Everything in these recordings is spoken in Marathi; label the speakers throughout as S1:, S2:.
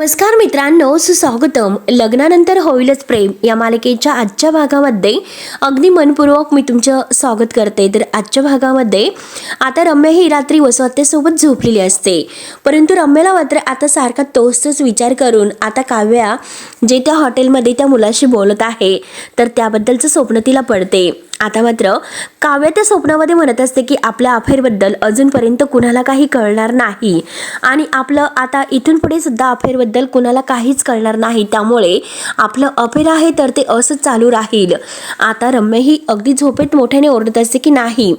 S1: नमस्कार मित्रांनो, सुस्वागतम. लग्नानंतर होईलच प्रेम या मालिकेच्या आजच्या भागामध्ये अगदी मनपूर्वक मी तुमचं स्वागत करते. तर आजच्या भागामध्ये आता रम्या ही रात्री वसुआत्यासोबत झोपलेली असते, परंतु रम्याला मात्र आता सारखा तोच विचार करून आता काव्या जे त्या हॉटेलमध्ये त्या मुलाशी बोलत आहे तर त्याबद्दलचं स्वप्न तिला पडते. आता मात्र काव्या त्या स्वप्नामध्ये म्हणत असते की आपल्या अफेअरबद्दल अजूनपर्यंत कुणाला काही कळणार नाही आणि आपलं आता इथून पुढे सुद्धा अफेअरबद्दल कुणाला काहीच कळणार नाही, त्यामुळे आपलं अफेअर आहे तर ते असंच चालू राहील. आता रम्या ही अगदी झोपेत मोठ्याने ओरडत असते की नाही,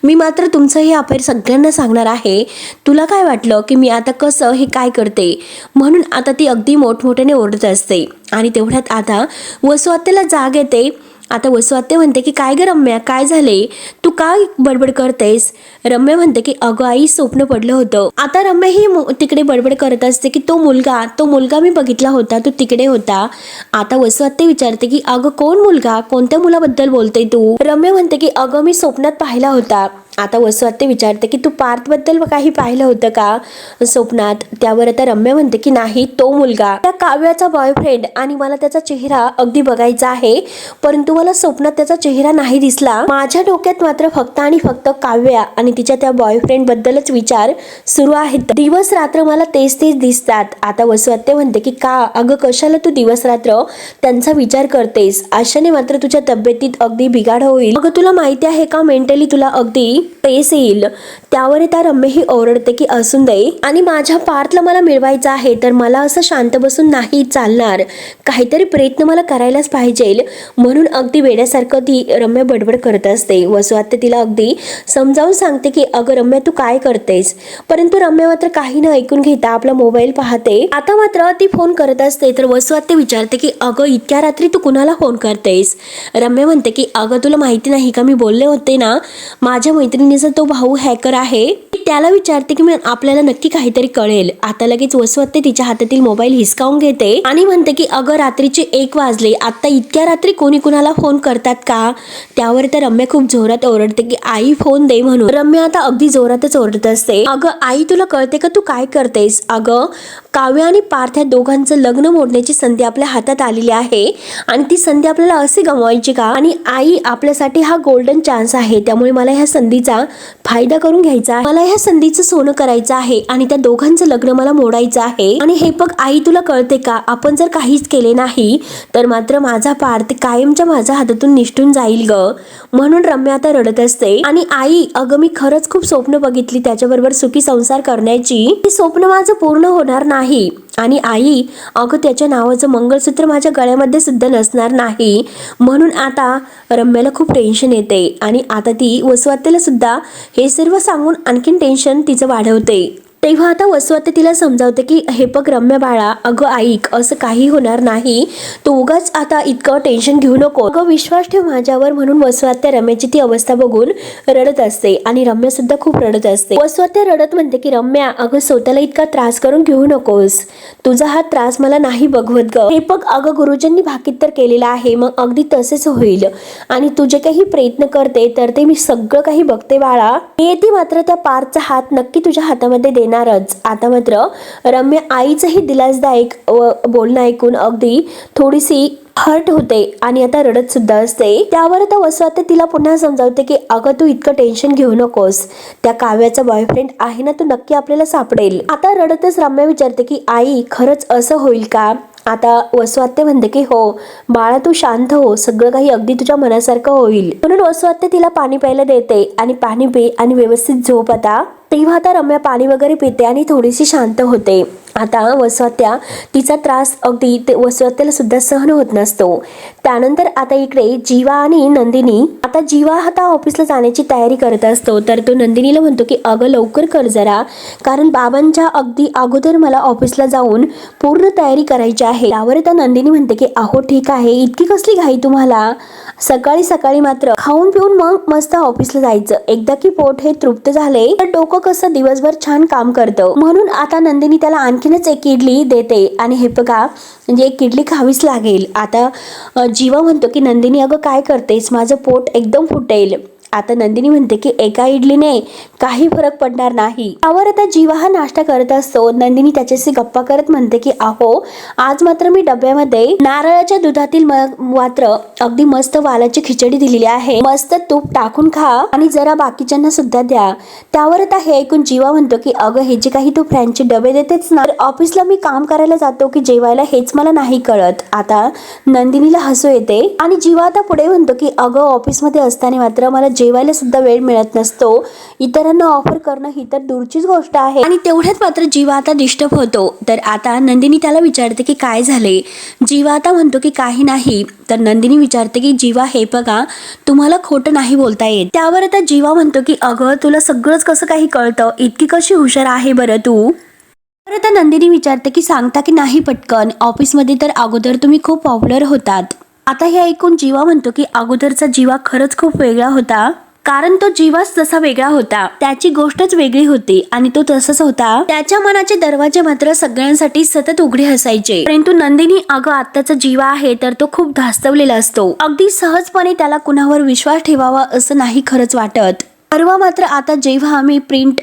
S1: मी मात्र तुमचं हे अफेअर सगळ्यांना सांगणार आहे. तुला काय वाटलं की मी आता कसं हे काय करते, म्हणून आता ती अगदी मोठमोठ्याने ओरडत असते. आणि तेवढ्यात आता वसुआत्याला जाग येते. आता वसुआत्या म्हणते की काय ग रम्या, काय झाले, तू काय बडबड करतेस? रम्या म्हणते की अगं आई, स्वप्न पडलं होतं. आता रम्या ही तिकडे बडबड करत असते की तो मुलगा मी बघितला होता, तो तिकडे होता. आता वसुआत्या विचारते की अगं कोण मुलगा, कोणत्या मुलाबद्दल बोलते तू? रम्या म्हणते की अगं मी स्वप्नात पाहिला होता. आता वसुआत्या विचारते की तू पार्थबद्दल काही पाहिलं होतं का स्वप्नात? त्यावर आता रम्या म्हणते की नाही, तो मुलगा त्या काव्याचा बॉयफ्रेंड आणि मला त्याचा चेहरा अगदी बघायचा आहे, परंतु मला स्वप्नात त्याचा चेहरा नाही दिसला. माझ्या डोक्यात मात्र फक्त आणि फक्त काव्या आणि तिच्या त्या बॉयफ्रेंड बद्दलच विचार सुरू आहेत. दिवस रात्र मला तेच दिसतात. आता वसुआत्या म्हणते की का अगं, कशाला तू दिवस रात्र त्यांचा विचार करतेस? अशाने मात्र तुझ्या तब्येतीत अगदी बिघाड होईल. अगं तुला माहिती आहे का, मेंटली तुला अगदी पेस येईल. त्यावर त्या रम्या ही ओरडते की असून दे, आणि माझ्या पार्थला मला मिळवायचं आहे तर मला असं शांत बसून नाही चालणार, काहीतरी प्रयत्न मला करायलाच पाहिजे. म्हणून अगदी वेड्यासारखं ती रम्या बडबड करत असते. वसुआत्या तिला अगदी समजावून सांगते की अगं रम्या, तू काय करतेस? परंतु रम्या मात्र काही न ऐकून घेता आपला मोबाईल पाहते. आता मात्र ती फोन करत असते तर वसुआत्या विचारते की अगं इतक्या रात्री तू कुणाला फोन करतेस? रम्या म्हणते की अगं तुला माहिती नाही का, मी बोलले होते ना माझ्या मैत्रिणीचा तो भाऊ हॅकर आहे. त्याला विचारते की आपल्याला नक्की काहीतरी कळेल. आता लगेच वसुआत्या तिच्या हातातील मोबाईल हिसकावून घेते आणि म्हणते की अगं रात्रीचे 1 वाजले, आता इतक्या रात्री कोणी कुणाला फोन करतात का? त्यावर तर रम्या खूप जोरात ओरडते की आई फोन दे म्हणून. रम्या आता अगदी जोरातच ओरडत असते. अगं आई, तुला कळते का तू काय करतेस? अगं काव्या आणि पार्थ या दोघांचं लग्न मोडण्याची संधी आपल्या हातात आलेली आहे आणि ती संधी आपल्याला अशी गमवायची का? आणि आई, आपल्यासाठी हा गोल्डन चान्स आहे, त्यामुळे मला ह्या संधीचा फायदा करून घ्यायचा आहे. मला ह्या संधीचं सोनं करायचं आहे आणि त्या दोघांचं लग्न मला मोडायचं आहे. आणि हे बघ आई, तुला कळते का, आपण जर काहीच केले नाही तर मात्र माझा पार्थ कायमच्या माझ्या हातातून निष्ठून जाईल ग. म्हणून रम्या आता रडत असते. आणि आई, अगं मी खरंच खूप स्वप्न बघितली त्याच्याबरोबर सुखी संसार करण्याची, ते स्वप्न माझं पूर्ण होणार नाही. आणि आई, अगं त्याच्या नावाचं मंगळसूत्र माझ्या गळ्यामध्ये सुद्धा नसणार नाही. म्हणून आता रम्याला खूप टेन्शन येते आणि आता ती वसुआत्याला सुद्धा हे सर्व सांगून आणखीन टेन्शन तिचं वाढवते. तेव्हा आता वसुआत्या तिला समजावते की हे बघ रम्या बाळा, अगं ऐक, असं काही होणार नाही, तू उगाच आता इतकं टेन्शन घेऊ नको, अगं विश्वास ठेव माझ्यावर. म्हणून वसुआत्या रम्याची ती अवस्था बघून रडत असते आणि रम्या सुद्धा खूप रडत असते. वसुआत्या रडत म्हणते की रम्या, अगं स्वतःला इतका त्रास करून घेऊ नकोस, तुझा हा त्रास मला नाही बघवत ग. हे बघ अगं, गुरुजींनी भाकीत तर केलेला आहे, मग अगदी तसेच होईल. आणि तू जे काही प्रयत्न करते तर ते मी सगळं काही बघते बाळा. ती मात्र त्या पार्थचा हात नक्की तुझ्या हातामध्ये देणार. आता मात्र रम्या आईचंही दिलासदायक बोलणं ऐकून अगदी थोडीशी हर्ट होते आणि आता रडत सुद्धा असते. त्यावर आता वसुआत्या तिला पुन्हा समजावते की अगं तू इतकं टेन्शन घेऊ नकोस, त्या काव्याचा बॉयफ्रेंड आहे ना, तो नक्की आपल्याला सापडेल. आता रडतच रम्या विचारते की आई, खरंच असं होईल का? आता वसुआत्या म्हणते की हो बाळा, तू शांत हो, सगळं काही अगदी तुझ्या मनासारखं होईल. म्हणून वसुआत्या तिला पाणी प्यायला देते आणि पाणी पी आणि व्यवस्थित झोप. आता तेव्हा आता रम्या पाणी वगैरे पिते आणि थोडीशी शांत होते. आता वसुआत्या तिचा त्रास अगदी वसुआत्याला सुद्धा सहन होत नसतो. त्यानंतर आता इकडे जीवा आणि नंदिनी, आता जीवा आता ऑफिसला जाण्याची तयारी करत असतो तर तो नंदिनीला म्हणतो की अगं लवकर कर जरा, कारण बाबांच्या अगदी अगोदर मला ऑफिसला जाऊन पूर्ण तयारी करायची आहे. त्यावर आता नंदिनी म्हणते की अहो ठीक आहे, इतकी कसली घाई तुम्हाला, सकाळी सकाळी मात्र खाऊन पिऊन मग मस्त ऑफिसला जायचं, एकदा की पोट हे तृप्त झाले तर डोकं कसं दिवसभर छान काम करतं. म्हणून आता नंदिनी त्याला आणखीनच एक इडली देते आणि हे बघा म्हणजे एक इडली खावीच लागेल. आता जीवा म्हणतो की नंदिनी, अगं काय करतेस, माझं पोट एकदम फुटेल. आता नंदिनी म्हणते की एका इडलीने काही फरक पडणार नाही। त्यावर आता जीवा हा नाश्ता करत असतो। नंदिनी त्याच्याशी गप्पा करत म्हणते की अहो आज मात्र मी डब्यामध्ये नारळाच्या दुधातील मात्र अगदी मस्त वालाची खिचडी दिलेली आहे, मस्त तूप टाकून खा आणि जरा बाकीच्यांना सुद्धा द्या। त्यावर आता हे ऐकून जीवा म्हणतो की अगं हे जे काही तू फ्रँडचे डबे देतेच ना, ऑफिसला मी काम करायला जातो की जेवायला हेच मला नाही कळत। आता नंदिनीला हसू येते आणि जीवा आता पुढे म्हणतो की अगं ऑफिसमध्ये असताना मात्र मला जेवायला सुद्धा वेळ मिळत नसतो, इतरांना ऑफर करणं ही तर दूरचीच गोष्ट आहे। आणि तेवढ्यात मात्र जीवा आता डिस्टर्ब होतो। तर आता नंदिनी त्याला विचारते की काय झाले। जीवा आता म्हणतो की काही नाही। तर नंदिनी विचारते की जीवा हे बघा तुम्हाला खोटं नाही बोलता येत। त्यावर आता जीवा म्हणतो की अगं तुला सगळंच कसं काही कळतं, इतकी कशी हुशार आहे बरं तू। तर आता नंदिनी विचारते की सांगता की नाही पटकन, ऑफिसमध्ये तर अगोदर तुम्ही खूप पॉप्युलर होतात। आता हे ऐकून जीवा म्हणतो की अगोदरचा जीवा खरंच खूप वेगळा होता, कारण तो जीवाच तसा वेगळा होता, त्याची गोष्टच वेगळी होती आणि तो तसाच होता। त्याच्या मनाचे दरवाजे मात्र सगळ्यांसाठी सतत उघडे असायचे। परंतु नंदिनी अगं आत्ताचा जीवा आहे तर तो खूप धास्तवलेला असतो, अगदी सहजपणे त्याला कुणावर विश्वास ठेवावा असं नाही खरंच वाटत। परवा मात्र आता जेव्हा आम्ही प्रिंट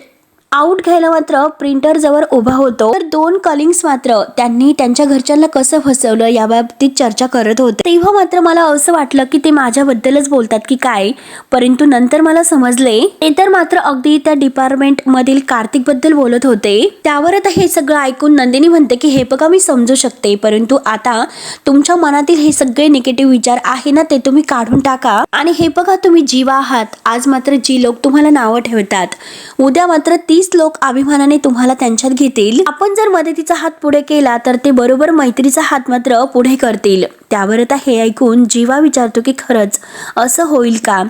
S1: आउट घ्यायला मात्र प्रिंटर जवळ उभा होतो तर दोन कलिग्स मात्र त्यांनी त्यांच्या घरच्यांना कसं फसवलं याबाबतीत चर्चा करत होते। तेव्हा मात्र मला असं वाटलं की ते माझ्याबद्दलच बोलतात की काय, परंतु नंतर मला समजले ते तर मात्र अगदी त्या डिपार्टमेंट मधील कार्तिक बद्दल बोलत होते। त्यावर आता हे सगळं ऐकून नंदिनी म्हणते की हे बघा मी समजू शकते, परंतु आता तुमच्या मनातील हे सगळे निगेटिव्ह विचार आहे ना ते तुम्ही काढून टाका। आणि हे बघा तुम्ही जीवा आहात, आज मात्र जी लोक तुम्हाला नावं ठेवतात उद्या मात्र 30 लोक अभिमानाने तुम्हाला त्यांच्यात घेतील। आपण जर मदतीचा हात पुढे केला तर ते बरोबर मैत्रीचा हात मात्र पुढे करतील। त्यावर आता हे ऐकून जीवा विचारतो की खरंच असं होईल का।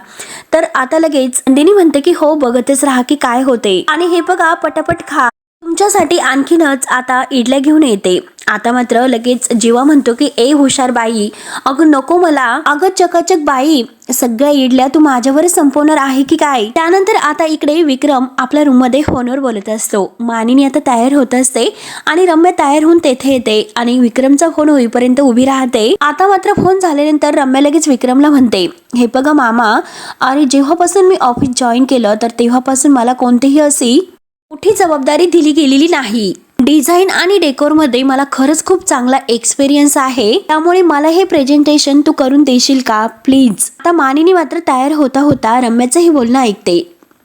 S1: तर आता लगेच नंदिनी म्हणते की हो बघतच राहा की काय होते आणि हे बघा पटापट खा, तुमच्यासाठी आणखीनच आता इडल्या घेऊन येते। आता मात्र लगेच जीवा म्हणतो की ए हुशार बाई, अगं नको मला, अगं चकाचक बाई सगळ्या इडल्या तू माझ्यावर संपवणार आहे की काय। त्यानंतर आता इकडे विक्रम आपल्या रूम मध्ये फोनवर बोलत असतो। मानिनी आता तयार होत असते आणि रम्या तयार होऊन तेथे येते आणि विक्रमचा फोन होईपर्यंत उभी राहते। आता मात्र फोन झाल्यानंतर रम्या लगेच विक्रमला म्हणते हे बघा मामा, अरे जेव्हापासून मी ऑफिस जॉईन केलं तर तेव्हापासून मला कोणतीही अशी मोठी जबाबदारी दिली गेलेली नाही। डिझाईन आणि डेकोरमध्ये मला खरंच खूप चांगला एक्सपिरियन्स आहे, त्यामुळे मला हे प्रेझेंटेशन तू करून देशील का प्लीज। आता मानिनी मात्र तयार होता होता रम्याचं हे बोलणं ऐकते।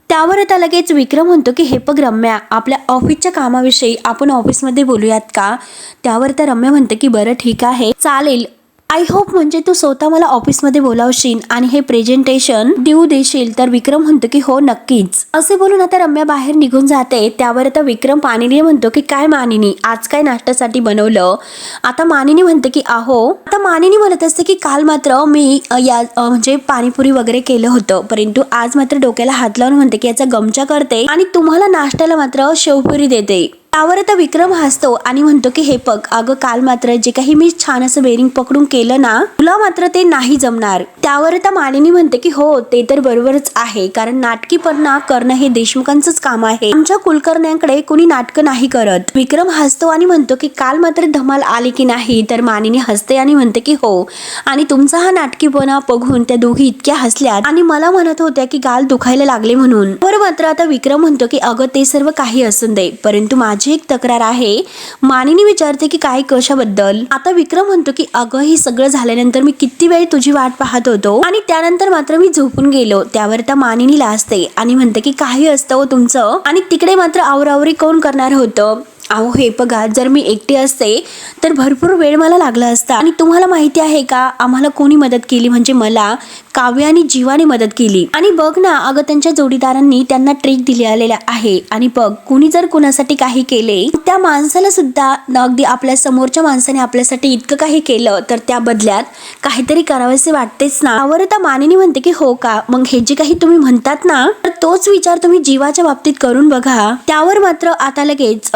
S1: त्यावर आता लगेच विक्रम म्हणतो की हे बघ रम्या, आपल्या ऑफिसच्या कामाविषयी आपण ऑफिसमध्ये बोलूयात का। त्यावर तर रम्या म्हणते की बरं ठीक आहे चालेल, आय होप म्हणजे तू स्वतः मला ऑफिसमध्ये बोलावशील आणि हे प्रेझेंटेशन देऊ देशील। तर विक्रम म्हणतो की हो नक्कीच, असे बोलून आता रम्या बाहेर निघून जाते। त्यावर आता विक्रम मानिनी म्हणतो की काय मानिनी आज काय नाश्त्यासाठी बनवलं। आता मानिनी म्हणते की अहो, आता मानिनी म्हणत असते की काल मात्र मी म्हणजे पाणीपुरी वगैरे केलं होतं, परंतु आज मात्र डोक्याला हात लावून म्हणते की याचा गमचा करते आणि तुम्हाला नाश्त्याला मात्र शेवपुरी देते। त्यावर आता विक्रम हसतो आणि म्हणतो की हे बघ अगं काल मात्र जे काही मी छान असं बेरिंग पकडून केलं ना तुला मात्र ते नाही जमणार। त्यावर आता मालिनी म्हणते की हो ते तर बरोबरच आहे, कारण नाटकीपणा करणं हे देशमुखांचंच काम आहे, आमच्या कुलकर्ण्यांकडे कोणी नाटकं नाही करत। विक्रम हसतो आणि म्हणतो की काल मात्र धमाल आली की नाही। तर मालिनी हसते आणि म्हणते की हो, आणि तुमचा हा नाटकीपणा बघून त्या दोघी इतक्या हसल्यात आणि मला म्हणत होत्या की गाल दुखायला लागले म्हणून। बरं मात्र आता विक्रम म्हणतो की अगं ते सर्व काही असून दे, परंतु माझी एक तक्रार आहे। मानिनी विचारते की काय कशाबद्दल। आता विक्रम म्हणतो की अगं हे सगळं झाल्यानंतर मी किती वेळ तुझी वाट पाहत होतो आणि त्यानंतर मात्र मी झोपून गेलो। त्यावर त्या मानिनी लाजते आणि म्हणते की काही असतं हो तुमचं, आणि तिकडे मात्र आवरावरी कोण करणार होतं। अहो हे बघा जर मी एकटी असते तर भरपूर वेळ मला लागला असता, आणि तुम्हाला माहिती आहे का आम्हाला कोणी मदत केली, म्हणजे मला काव्य आणि जीवाने मदत केली। आणि बघ ना अगं त्यांच्या जोडीदारांनी त्यांना ट्रिक दिलेल्या आहे, आणि बघ कुणी जर कुणासाठी काही केले त्या माणसाला सुद्धा अगदी आपल्या समोरच्या माणसाने आपल्यासाठी इतकं काही केलं तर त्या बदल्यात काहीतरी करावेसे वाटतेच ना। त्यावर आता मानिनी म्हणते की हो का, मग हे जे काही तुम्ही म्हणतात ना तर तोच विचार तुम्ही जीवाच्या बाबतीत करून बघा। त्यावर मात्र आता लगेच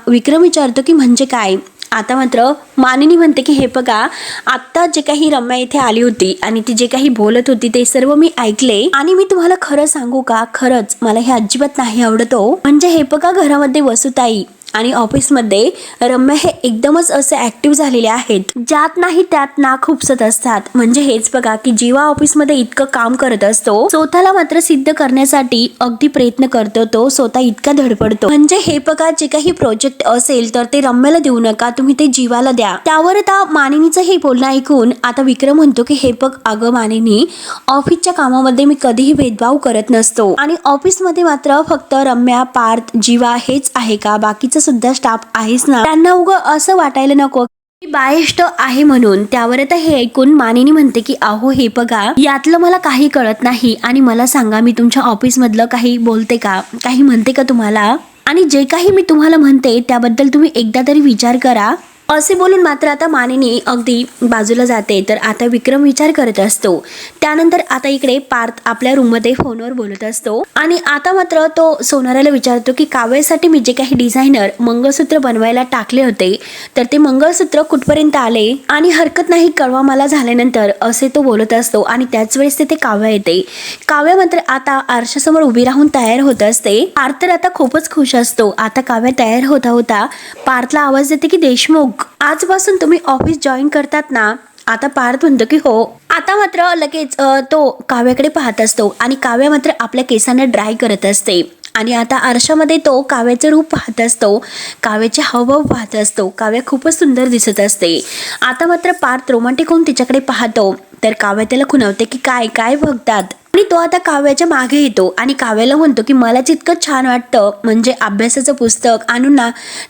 S1: विक्रम विचारतो की म्हणजे काय। आता मात्र मानिनी म्हणते की हे बघा आत्ता जे काही रम्या इथे आली होती आणि ती जे काही बोलत होती ते सर्व मी ऐकले, आणि मी तुम्हाला खरं सांगू का, खरंच मला हे अजिबात नाही आवडत हो। म्हणजे हे बघा घरामध्ये वसुताई आणि ऑफिसमध्ये रम्या हे एकदमच असे ऍक्टिव्ह झालेले आहेत, ज्यात नाही त्यात नाक खुपसत असतात. म्हणजे हेच बघा की जीवा ऑफिसमध्ये इतकं काम करत असतो, स्वतःला मात्र सिद्ध करण्यासाठी अगदी प्रयत्न करतो, तो स्वतः इतका धडपडतो. म्हणजे हे बघा, जे काही प्रोजेक्ट असेल तर ते रम्याला देऊ नका, तुम्ही ते जीवाला द्या. त्यावर आता मानिनीचं हे बोलणं ऐकून आता विक्रम म्हणतो की हे बघ अगं मानिनी, ऑफिसच्या कामामध्ये मी कधीही भेदभाव करत नसतो आणि ऑफिसमध्ये मात्र फक्त रम्या, पार्थ, जीवा हेच आहे का? बाकीचं सुद्धा स्टाफ आहेच ना. त्यांना उगं असं वाटायला नको बायष्ट आहे म्हणून. त्यावर आता हे ऐकून मानिनी म्हणते की अहो हे बघा, यातलं मला काही कळत नाही आणि मला सांगा, मी तुमच्या ऑफिस मधलं काही बोलते का, काही म्हणते का तुम्हाला? आणि जे काही मी तुम्हाला म्हणते त्याबद्दल तुम्ही एकदा तरी विचार करा. असे बोलून मात्र आता मानिनी अगदी बाजूला जाते. तर आता विक्रम विचार करत असतो. त्यानंतर आता इकडे पार्थ आपल्या रूममध्ये फोनवर बोलत असतो आणि आता मात्र तो सोनाराला विचारतो की काव्यासाठी मी जे काही डिझायनर मंगळसूत्र बनवायला टाकले होते तर ते मंगळसूत्र कुठपर्यंत आले आणि हरकत नाही कळवा मला झाल्यानंतर, असे तो बोलत असतो. आणि त्याच वेळेस तिथे काव्या येते. काव्या मात्र आता आरशासमोर उभी राहून तयार होत असते. पार्थ तर आता खूपच खुश असतो. आता काव्या तयार होता होता पार्थला आवाज देते की देशमुख, आजपासून तुम्ही ऑफिस जॉईन करतात ना? आता पार्थ म्हणतो की हो. आता मात्र लगेच तो काव्याकडे पाहत असतो आणि काव्या मात्र आपल्या केसांना ड्राय करत असते. आणि आता आरशामध्ये तो काव्याचं रूप पाहत असतो, काव्याचे हावभाव पाहत असतो. काव्या खूपच सुंदर दिसत असते. आता मात्र पार्थ रोमॅन्टिक होऊन तिच्याकडे पाहतो. तर काव्या त्याला खुणावते की काय काय बघतात. आणि तो आता काव्याच्या मागे येतो आणि काव्याला म्हणतो की मलाच इतकं छान वाटतं, म्हणजे अभ्यासाचं पुस्तक आणून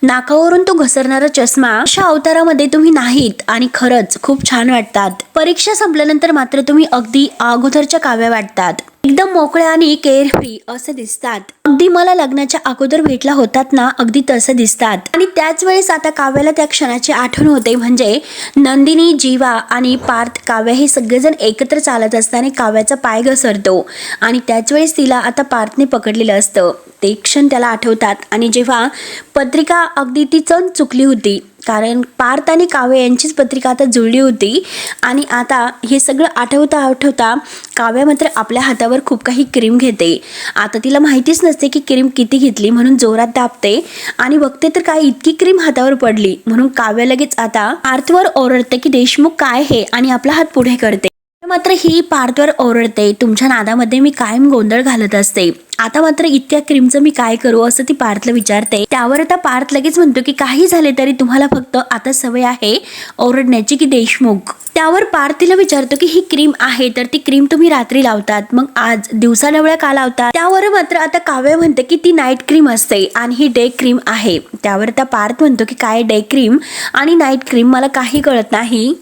S1: नाकावरून तो घसरणारा चष्मा, अशा अवतारामध्ये तुम्ही नाहीत आणि खरंच खूप छान वाटतात. परीक्षा संपल्यानंतर मात्र तुम्ही अगदी अगोदरच्या काव्या वाटतात, एकदम मोकळ्या आणि केअर फ्री असे दिसतात. अगदी मला लग्नाच्या अगोदर भेटला होतात ना, अगदी तसं दिसतात. आणि त्याच वेळेस आता काव्याला त्या क्षणाची आठवण होते. म्हणजे नंदिनी, जीवा आणि पार्थ, काव्या हे सगळेजण एकत्र चालत असताना काव्याचा पाय घसरतो आणि त्याच वेळेस तिला आता पार्थने पकडलेलं असतं. ते क्षण त्याला आठवतात. आणि जेव्हा पत्रिका अगदी ती चुकली होती, कारण पार्थ आणि काव्य यांचीच पत्रिका आता जुळली होती. आणि आता हे सगळं आठवता काव्य मात्र आपल्या हातावर खूप काही क्रीम घेते. आता तिला माहितीच नसते की क्रीम किती घेतली, म्हणून जोरात दाबते आणि बघते तर काय इतकी क्रीम हातावर पडली. म्हणून काव्य लगेच आता पार्थवर ओरडते की देशमुख काय हे, आणि आपला हात पुढे करते. मात्र ही पार्थवर ओरडते, तुमच्या नादामध्ये मी कायम गोंधळ घालत असते, आता मात्र इतक्या क्रीमचं मी काय करू, असं ती पार्थला विचारते. त्यावर आता पार्थ लगेच म्हणतो की काही झाले तरी तुम्हाला फक्त आता सवय आहे ओरडण्याची की देशमुख. त्यावर पार्थ तिला विचारतो की ही क्रीम आहे तर ती क्रीम तुम्ही रात्री लावतात, मग आज दिवसाढवळ्या का लावतात? त्यावर मात्र आता काव्य म्हणते की ती नाईट क्रीम असते आणि ही डे क्रीम आहे. त्यावर आता पार्थ म्हणतो की काय डे क्रीम आणि नाईट क्रीम, मला काही कळत नाही.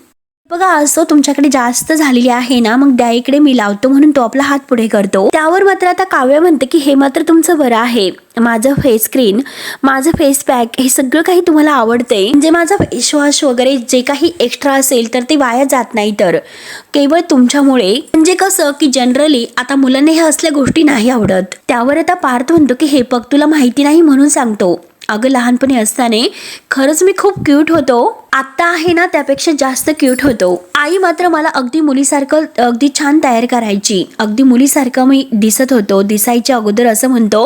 S1: बघा असं तुमच्याकडे जास्त झालेली आहे ना, मग द्या इकडे मी लावतो, म्हणून तो आपला हात पुढे करतो. त्यावर मात्र आता काव्य म्हणते की हे मात्र तुमचं बरं आहे, माझं फेस क्रीम, माझं फेस पॅक हे सगळं काही तुम्हाला आवडते, म्हणजे माझा फेस वॉश वगैरे जे काही एक्स्ट्रा असेल तर ते वाया जात नाही, तर केवळ तुमच्यामुळे. म्हणजे कसं की जनरली आता मुलांना ह्या असल्या गोष्टी नाही आवडत. त्यावर आता पार्थ म्हणतो की हे बघ तुला माहिती नाही म्हणून सांगतो, अगं लहानपणी असताना खरंच मी खूप क्यूट होतो, आत्ता आहे ना त्यापेक्षा जास्त क्यूट होतो. आई मात्र मला अगदी मुलीसारखं अगदी छान तयार करायची, अगदी मुलीसारखं मी दिसत होतो, दिसायच्या अगोदर असं म्हणतो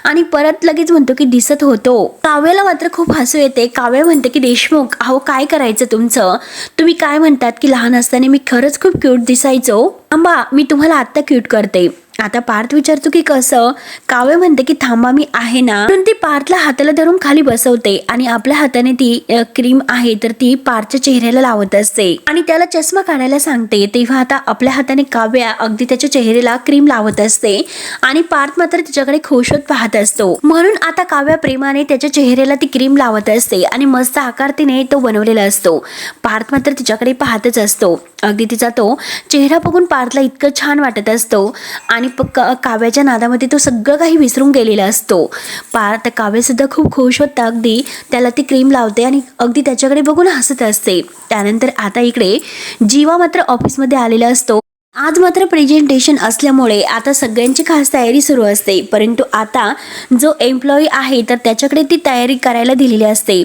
S1: आणि परत लगेच म्हणतो की दिसत होतो. काव्याला मात्र खूप हसू येते. काव्य म्हणते की देशमुख अहो काय करायचं तुमचं, तुम्ही काय म्हणतात की लहान असताना मी खरंच खूप क्यूट दिसायचो, थांबा मी तुम्हाला आत्ता क्यूट करते. आता पार्थ विचारतो की कसं? काव्य म्हणते की थांबा मी आहे ना, म्हणून ती पार्थला हाताला धरून खाली बसवते आणि आपल्या हाताने ती क्रीम आहे तर ती पार्थच्या चेहऱ्याला लावत असते आणि त्याला चष्मा काढायला सांगते. तेव्हा आता आपल्या हाताने काव्या अगदी त्याच्या चेहऱ्याला क्रीम लावत असते आणि पार्थ मात्र तिच्याकडे खुश होत पाहत असतो. म्हणून आता काव्या प्रेमाने त्याच्या चेहऱ्याला ती क्रीम लावत असते आणि मस्त आकार तिने तो बनवलेला असतो. पार्थ मात्र तिच्याकडे पाहतच असतो. अगदी तिचा तो चेहरा बघून पार्थला इतकं छान वाटत असतो आणि काव्याच्या नादामध्ये तो सगळं काही विसरून गेलेला असतो. पार्थ काव्य सुद्धा खूप खुश होता, अगदी त्याला ती क्रीम लावते आणि अगदी त्याच्याकडे बघून हसत असते. त्यानंतर आता इकडे जीवा मात्र ऑफिसमध्ये आलेला असतो. आज मात्र प्रेझेंटेशन असल्यामुळे आता सगळ्यांची खास तयारी सुरू असते, परंतु आता जो एम्प्लॉई आहे तर त्याच्याकडे ती तयारी करायला दिलेली असते.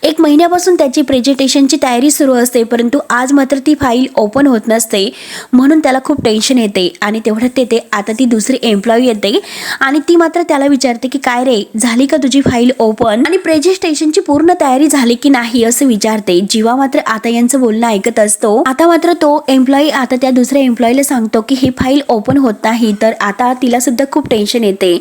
S1: 1 महिन्यापासून त्याची प्रेझेंटेशनची तयारी सुरू असते, परंतु आज मात्र ती फाईल ओपन होत नसते, म्हणून त्याला खूप टेन्शन येते. आणि तेवढ्यात येते आता ती दुसरी एम्प्लॉई येते आणि ती मात्र त्याला विचारते की काय रे, झाली का तुझी फाईल ओपन आणि प्रेझेंटेशनची पूर्ण तयारी झाली की नाही असं विचारते. जीवा मात्र आता यांचं बोलणं ऐकत असतो. आता मात्र तो एम्प्लॉई आता त्या दुसऱ्या एम्प्लॉईला सांगतो की ही फाईल ओपन होत नाही. तर आता तिला सुद्धा खूप टेन्शन येते.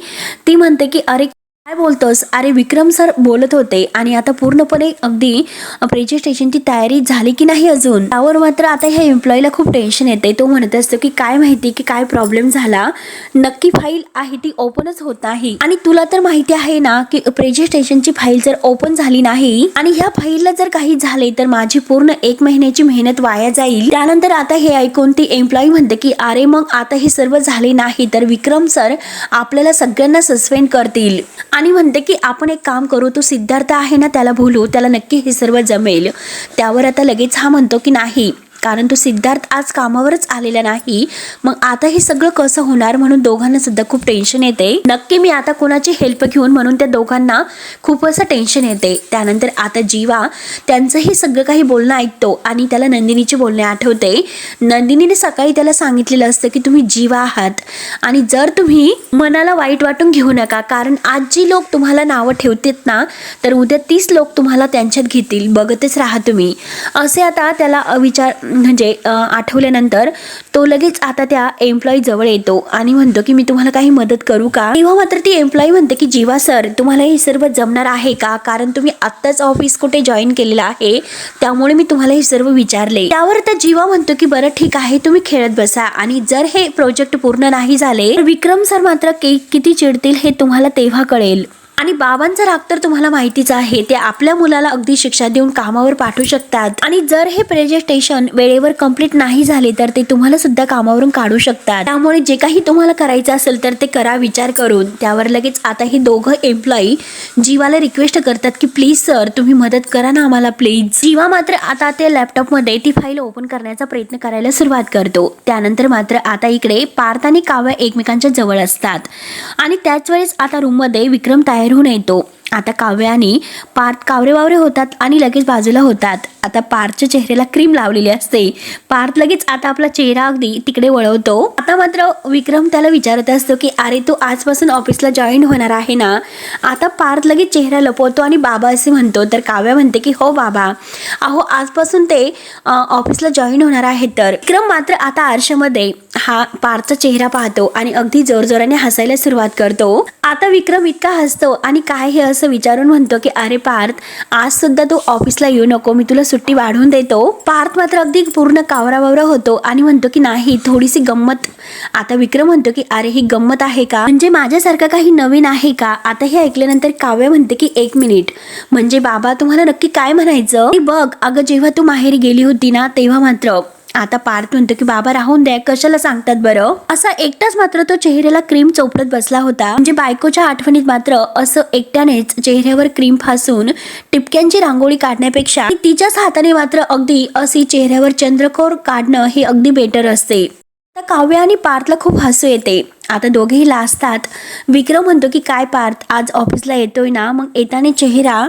S1: ती म्हणते की अरे काय बोलतोस, अरे विक्रम सर बोलत होते आणि आता पूर्णपणे अगदी प्रेझेंटेशनची तयारी झाली की नाही अजून. त्यावर मात्र आता ह्या एम्प्लॉईला खूप टेन्शन येते. तो म्हणत असतो की काय माहिती की काय प्रॉब्लेम झाला, नक्की फाईल आहे ती ओपनच होत नाही. आणि तुला तर माहिती आहे ना की प्रेझेंटेशनची फाईल जर ओपन झाली नाही आणि ह्या फाईलला जर काही झाले तर माझी पूर्ण 1 महिन्याची मेहनत वाया जाईल. त्यानंतर आता हे ऐकून ती एम्प्लॉई म्हणते की अरे मग आता हे सर्व झाले नाही तर विक्रम सर आपल्याला सगळ्यांना सस्पेंड करतील. आणि म्हणते की आपण एक काम करू, तो सिद्धार्थ आहे ना त्याला बोलू, त्याला नक्की हे सर्व जमेल. त्यावर आता लगेच हा म्हणतो की नाही, कारण तो सिद्धार्थ आज कामावरच आलेला नाही, मग आता हे सगळं कसं होणार. म्हणून दोघांना सुद्धा खूप टेन्शन येते. नक्की मी आता कोणाची हेल्प घेऊन, म्हणून त्या दोघांना खूप असं टेन्शन येते. त्यानंतर आता जीवा त्यांचंही सगळं काही बोलणं ऐकतो आणि त्याला नंदिनीचे बोलणे आठवते. नंदिनीने सकाळी त्याला सांगितलेलं असतं की तुम्ही जीवा आहात आणि जर तुम्ही मनाला वाईट वाटून घेऊ नका, कारण आज जी लोक तुम्हाला नावं ठेवतात ना तर उद्या 30 लोक तुम्हाला त्यांच्यात घेतील, बघतच राहा तुम्ही. असे आता त्याला विचार म्हणजे आठवल्यानंतर तो लगेच आता त्या एम्प्लॉई जवळ येतो आणि म्हणतो की मी तुम्हाला काही मदत करू का. तेव्हा मात्र ती एम्प्लॉई म्हणते की जीवा सर तुम्हाला हे सर्व जमणार आहे का, कारण तुम्ही आत्ताच ऑफिस कुठे जॉईन केलेलं आहे, त्यामुळे मी तुम्हाला हे सर्व विचारले. त्यावर तर जीवा म्हणतो की बरं ठीक आहे, तुम्ही खेळत बसा आणि जर हे प्रोजेक्ट पूर्ण नाही झाले तर विक्रम सर मात्र किती चिडतील हे तुम्हाला तेव्हा कळेल. आणि बाबांचा राग तर तुम्हाला माहितीच आहे, ते आपल्या मुलाला अगदी शिक्षा देऊन कामावर पाठवू शकतात. आणि जर हे प्रेझेंटेशन वेळेवर कंप्लीट नाही झाले तर ते तुम्हाला सुद्धा कामावरून काढू शकतात. त्यामुळे जे काही तुम्हाला करायचं असेल तर ते करा विचार करून. त्यावर लगेच आता हे दोघं एम्प्लॉई जीवाला रिक्वेस्ट करतात की प्लीज सर तुम्ही मदत करा ना आम्हाला प्लीज. जीवा मात्र आता त्या लॅपटॉपमध्ये ती फाईल ओपन करण्याचा प्रयत्न करायला सुरुवात करतो. त्यानंतर मात्र आता इकडे पार्थ आणि काव्या एकमेकांच्या जवळ असतात आणि त्याच वेळेस आता रूममध्ये विक्रम तयार होऊन येतो. आता काव्या आणि पार्थ कावरे वावरे होतात आणि लगेच बाजूला होतात. आता पार्थच्या चेहऱ्याला क्रीम लावलेली असते. पार्थ लगेच आता आपला चेहरा अगदी तिकडे वळवतो. आता मात्र विक्रम त्याला विचारत असतो की अरे तू आजपासून ऑफिसला जॉईन होणार आहे ना. आता पार्थ लगेच चेहरा लपवतो आणि बाबा असे म्हणतो. तर काव्या म्हणते की हो बाबा, अहो आजपासून ते ऑफिसला जॉईन होणार आहे. तर विक्रम मात्र आता आरशामध्ये हा पार्थचा चेहरा पाहतो आणि अगदी जोरजोराने हसायला सुरुवात करतो. आता विक्रम इतका हसतो आणि काय हे असं विचारून म्हणतो की अरे पार्थ आज सुद्धा तू ऑफिसला येऊ नको, मी तुला सुट्टी वाढवून देतो. पार्थ मात्र अगदी पूर्ण कावराबावरा होतो आणि म्हणतो की नाही थोडीशी गंमत. आता विक्रम म्हणतो की अरे ही गंमत आहे का, म्हणजे माझ्यासारखं काही नवीन आहे का. आता हे ऐकल्यानंतर काव्य म्हणते की 1 मिनिट, म्हणजे बाबा तुम्हाला नक्की काय म्हणायचं. बघ अगं जेव्हा तू माहेरी गेली होती ना तेव्हा मात्र. आता पार्थ म्हणतो की बाबा राहून द्या, कशाला सांगतात बरं. असा एकटाच मात्र तो चेहऱ्याला क्रीम चोपडत बसला होता. म्हणजे बायकोच्या आठवणीत मात्र असं एकट्यानेच चेहऱ्यावर क्रीम फासून टिपक्यांची रांगोळी काढण्यापेक्षा तिच्याच हाताने मात्र अगदी अशी चेहऱ्यावर चंद्रकोर काढणं हे अगदी बेटर असते. आता काव्य आणि पार्थला खूप हसू येते. आता दोघेही लाजतात. विक्रम म्हणतो की काय पार्थ आज ऑफिसला येतोय ना, मग येताना चेहरा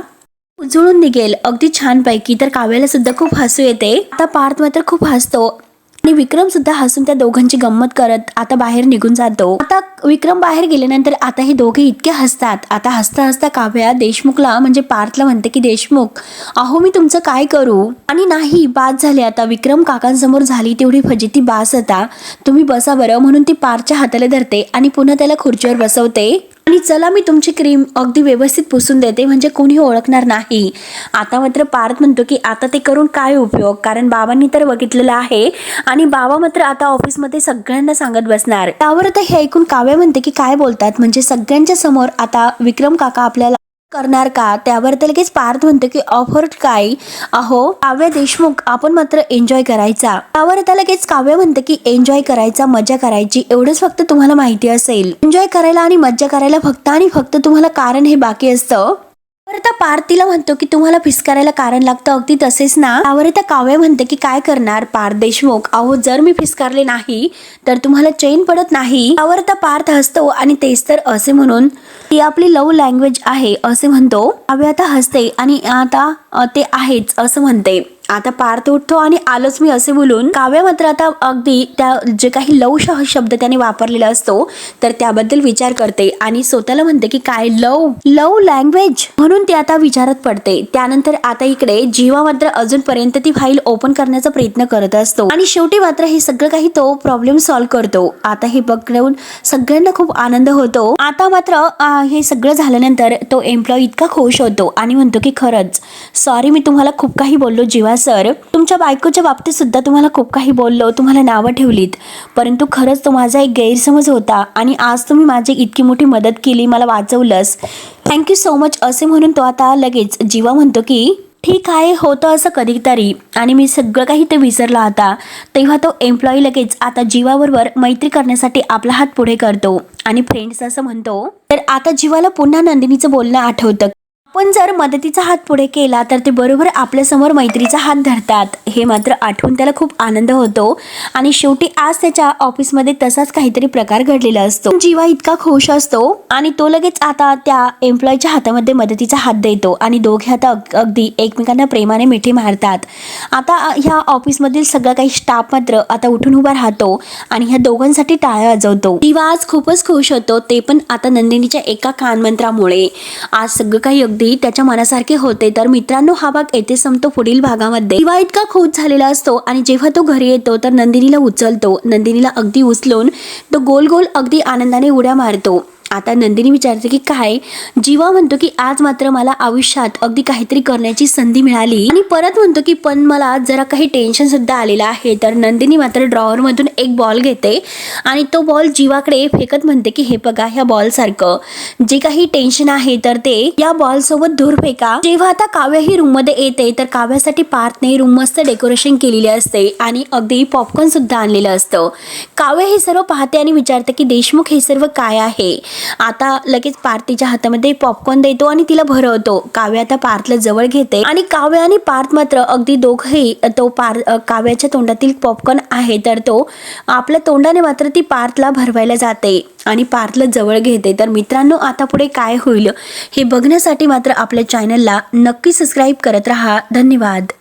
S1: उजळून निघेल अगदी छानपैकी. तर काव्याला सुद्धा खूप हसू येते. आता पार्थ मात्र खूप हसतो आणि विक्रम सुद्धा हसून त्या दोघांची गंमत करत आता बाहेर निघून जातो. आता विक्रम बाहेर गेल्यानंतर आता हे दोघे इतके हसतात. आता हसता हसता काव्या देशमुखला म्हणजे पार्थला म्हणते की देशमुख अहो मी तुमचं काय करू. आणि नाही बाद झाले, आता विक्रम काकांसमोर झाली तेवढी फजिती बास, आता तुम्ही बसा बरं. म्हणून ती पार्थच्या हाताला धरते आणि पुन्हा त्याला खुर्चीवर बसवते आणि चला मी तुमची क्रीम अगदी व्यवस्थित पुसून देते, म्हणजे कोणी ओळखणार नाही. आता मात्र पार्थ म्हणतो की आता ते करून काय उपयोग, कारण बाबांनी तर बघितलेलं आहे आणि बाबा मात्र आता ऑफिसमध्ये सगळ्यांना सांगत बसणार. त्यावर आता हे ऐकून काव्या म्हणते की काय बोलतात, म्हणजे सगळ्यांच्या समोर आता विक्रम काका आपल्याला करणार का. त्यावर तर लगेच पार्थ म्हणतो की ऑफर काय, अहो काव्या देशमुख आपण मात्र एन्जॉय करायचा. त्यावर आता लगेच काव्य म्हणते की एन्जॉय करायचा, मजा करायची, एवढंच फक्त तुम्हाला माहिती असेल. एन्जॉय करायला आणि मजा करायला फक्त आणि फक्त तुम्हाला कारण हे बाकी असतं. तर आता पार्थ तिला म्हणतो की तुम्हाला फिस्कारायला कारण लागतं अगदी तसेच ना. त्यावर आता काव्य म्हणते की काय करणार पार्थ देशमुख, अहो जर मी फिस्कारले नाही तर तुम्हाला चैन पडत नाही. त्यावर आता पार्थ हसतो आणि तेच तर असे म्हणून ती आपली लव्ह लँग्वेज आहे असे म्हणतो. काव्य आता हसते आणि आता ते आहेच असं म्हणते. आता पार्थ उठतो आणि आलोच मी असे बोलून काव्य मात्र आता अगदी त्या जे काही लव शब्द त्याने वापरलेला असतो तर त्याबद्दल विचार करते आणि स्वतःला म्हणते की काय लव लँग्वेज म्हणून ती आता विचारत पडते. त्यानंतर आता इकडे जीवा मात्र अजूनपर्यंत ती फाईल ओपन करण्याचा प्रयत्न करत असतो आणि शेवटी मात्र हे सगळं काही तो प्रॉब्लेम सॉल्व्ह करतो. आता हे बघून सगळ्यांना खूप आनंद होतो. आता मात्र हे सगळं झाल्यानंतर तो एम्प्लॉई इतका खुश होतो आणि म्हणतो की खरंच सॉरी मी तुम्हाला खूप काही बोललो जीवा सर, तुमच्या बायकोच्या बाबतीत सुद्धा तुम्हाला खूप काही बोललो, तुम्हाला नावं ठेवलीत, परंतु खरंच तो माझा एक गैरसमज होता आणि आज तुम्ही माझी इतकी मोठी मदत केली, मला वाचवलंस, थँक्यू सो मच असे म्हणून तो आता लगेच जीवा म्हणतो की ठीक आहे होतं असं कधीतरी आणि मी सगळं काही ते विसरला होता. तेव्हा तो एम्प्लॉई लगेच आता जीवाबरोबर मैत्री करण्यासाठी आपला हात पुढे करतो आणि फ्रेंड्स असं म्हणतो. तर आता जीवाला पुन्हा नंदिनीचं बोलणं आठवतं. पण जर मदतीचा हात पुढे केला तर ते बरोबर आपल्यासमोर मैत्रीचा हात धरतात. हे मात्र आठवून त्याला खूप आनंद होतो आणि शेवटी आज त्याच्या ऑफिसमध्ये तसाच काहीतरी प्रकार घडलेला असतो. जीवा इतका खुश असतो आणि तो लगेच आता त्या एम्प्लॉईच्या हातामध्ये मदतीचा हात देतो आणि दोघे आता अगदी एकमेकांना प्रेमाने मिठी मारतात. आता ह्या ऑफिसमधील सगळा काही स्टाफ मात्र आता उठून उभा राहतो आणि ह्या दोघांसाठी टाळ्या वाजवतो. जीवा आज खूपच खुश होतो, ते पण आता नंदिनीच्या एका कानमंत्रामुळे. आज सगळं काही अगदी त्याच्या मनासारखे होते. तर मित्रांनो हा भाग येथे संपतो. पुढील भागामध्ये जीवा इतका खुश झालेला असतो आणि जेव्हा तो घरी येतो तर नंदिनीला उचलतो. नंदिनीला अगदी उचलून तो गोल गोल अगदी आनंदाने उड्या मारतो. आता नंदिनी विचारते की काय. जीवा म्हणतो की आज मात्र मला आयुष्यात अगदी काहीतरी करण्याची संधी मिळाली आणि परत म्हणतो की पण मला जरा काही टेन्शन सुद्धा आलेलं आहे. तर नंदिनी मात्र ड्रॉवर मधून एक बॉल घेते आणि तो बॉल जीवाकडे फेकत म्हणते की हे बघा ह्या बॉल सारखं जे काही टेन्शन आहे तर ते या बॉल सोबत दूर फेका. जेव्हा आता काव्य ही रूम मध्ये येते तर काव्यासाठी पार्थने रूम मस्त डेकोरेशन केलेली असते आणि अगदी पॉपकॉर्न सुद्धा आणलेलं असतं. काव्य हे सर्व पाहते आणि विचारते की देशमुख हे सर्व काय आहे. आता लगेच पार्थ तिच्या हातामध्ये पॉपकॉर्न देतो आणि तिला भरवतो. काव्य आता पार्थला जवळ घेते आणि काव्य आणि पार्थ मात्र अगदी दोघंही तो काव्याच्या तोंडातील पॉपकॉर्न आहे तर तो आपल्या तोंडाने मात्र ती पार्थला भरवायला जाते आणि पार्थला जवळ घेते. तर मित्रांनो आता पुढे काय होईल हे बघण्यासाठी मात्र आपल्या चॅनलला नक्की सबस्क्राईब करत राहा. धन्यवाद.